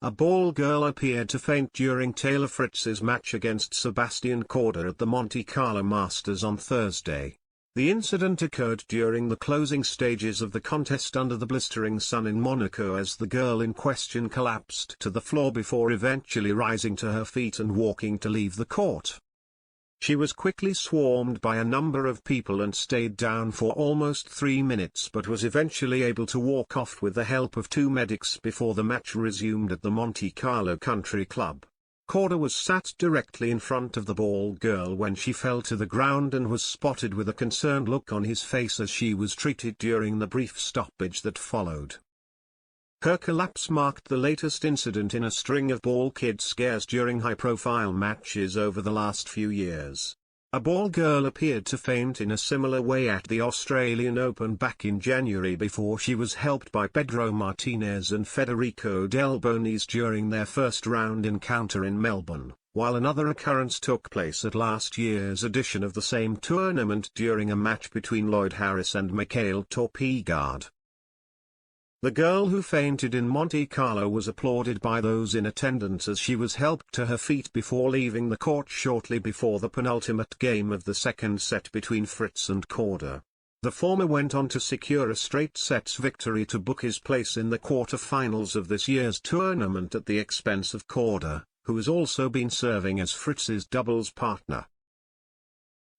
A ball girl appeared to faint during Taylor Fritz's match against Sebastian Korda at the Monte Carlo Masters on Thursday. The incident occurred during the closing stages of the contest under the blistering sun in Monaco as the girl in question collapsed to the floor before eventually rising to her feet and walking to leave the court. She was quickly swarmed by a number of people and stayed down for almost 3 minutes but was eventually able to walk off with the help of 2 medics before the match resumed at the Monte Carlo Country Club. Korda was sat directly in front of the ball girl when she fell to the ground and was spotted with a concerned look on his face as she was treated during the brief stoppage that followed. Her collapse marked the latest incident in a string of ball kid scares during high-profile matches over the last few years. A ball girl appeared to faint in a similar way at the Australian Open back in January before she was helped by Pedro Martinez and Federico Del Bonis during their first round encounter in Melbourne, while another occurrence took place at last year's edition of the same tournament during a match between Lloyd Harris and Mikhail Torpeegard. The girl who fainted in Monte Carlo was applauded by those in attendance as she was helped to her feet before leaving the court shortly before the penultimate game of the second set between Fritz and Korda. The former went on to secure a straight sets victory to book his place in the quarter-finals of this year's tournament at the expense of Korda, who has also been serving as Fritz's doubles partner.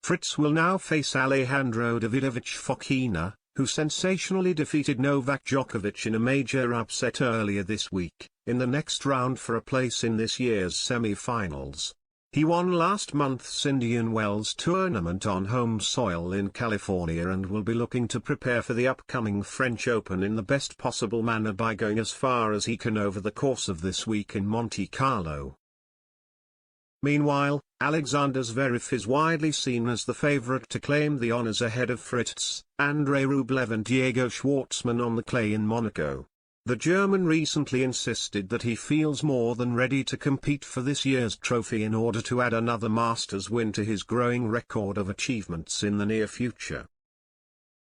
Fritz will now face Alejandro Davidovich Fokina, who sensationally defeated Novak Djokovic in a major upset earlier this week, in the next round for a place in this year's semi-finals. He won last month's Indian Wells tournament on home soil in California and will be looking to prepare for the upcoming French Open in the best possible manner by going as far as he can over the course of this week in Monte Carlo. Meanwhile, Alexander Zverev is widely seen as the favorite to claim the honors ahead of Fritz, Andrei Rublev and Diego Schwartzman on the clay in Monaco. The German recently insisted that he feels more than ready to compete for this year's trophy in order to add another Masters win to his growing record of achievements in the near future.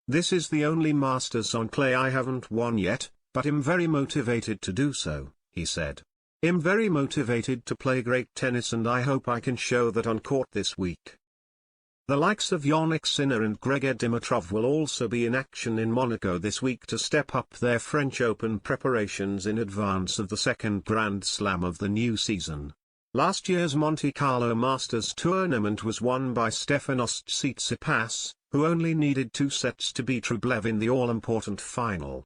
"This is the only Masters on clay I haven't won yet, but I'm very motivated to do so," he said. "I'm very motivated to play great tennis and I hope I can show that on court this week." The likes of Yannick Sinner and Grigor Dimitrov will also be in action in Monaco this week to step up their French Open preparations in advance of the second Grand Slam of the new season. Last year's Monte Carlo Masters tournament was won by Stefanos Tsitsipas, who only needed 2 sets to beat Rublev in the all-important final.